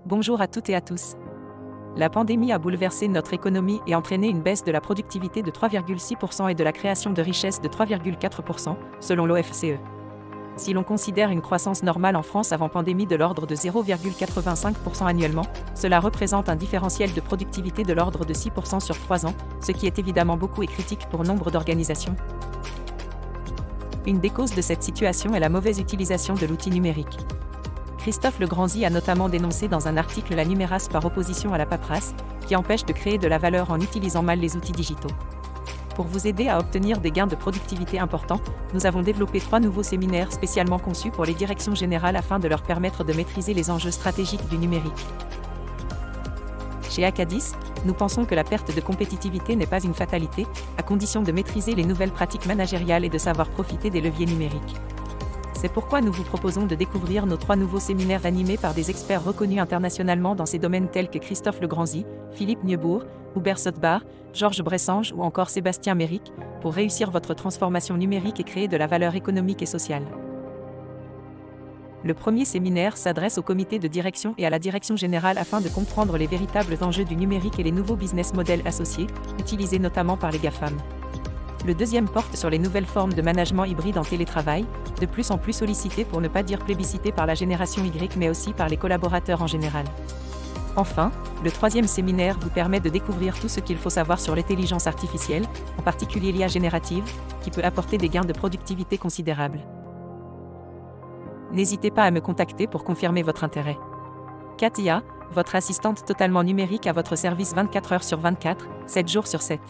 Bonjour à toutes et à tous. La pandémie a bouleversé notre économie et entraîné une baisse de la productivité de 3,6% et de la création de richesses de 3,4%, selon l'OFCE. Si l'on considère une croissance normale en France avant pandémie de l'ordre de 0,85% annuellement, cela représente un différentiel de productivité de l'ordre de 6% sur 3 ans, ce qui est évidemment beaucoup et critique pour nombre d'organisations. Une des causes de cette situation est la mauvaise utilisation de l'outil numérique. Christophe Legranzy a notamment dénoncé dans un article la numérace par opposition à la paperasse, qui empêche de créer de la valeur en utilisant mal les outils digitaux. Pour vous aider à obtenir des gains de productivité importants, nous avons développé 3 nouveaux séminaires spécialement conçus pour les directions générales afin de leur permettre de maîtriser les enjeux stratégiques du numérique. Chez Acadis, nous pensons que la perte de compétitivité n'est pas une fatalité, à condition de maîtriser les nouvelles pratiques managériales et de savoir profiter des leviers numériques. C'est pourquoi nous vous proposons de découvrir nos 3 nouveaux séminaires animés par des experts reconnus internationalement dans ces domaines tels que Christophe Legranzy, Philippe Niebourg, Hubert Sotbar, Georges Bressange ou encore Sébastien Méric, pour réussir votre transformation numérique et créer de la valeur économique et sociale. Le premier séminaire s'adresse au comité de direction et à la direction générale afin de comprendre les véritables enjeux du numérique et les nouveaux business models associés, utilisés notamment par les GAFAM. Le deuxième porte sur les nouvelles formes de management hybride en télétravail, de plus en plus sollicitées pour ne pas dire plébiscitées par la génération Y mais aussi par les collaborateurs en général. Enfin, le troisième séminaire vous permet de découvrir tout ce qu'il faut savoir sur l'intelligence artificielle, en particulier l'IA générative, qui peut apporter des gains de productivité considérables. N'hésitez pas à me contacter pour confirmer votre intérêt. CAT IA, votre assistante totalement numérique à votre service 24 heures sur 24, 7 jours sur 7.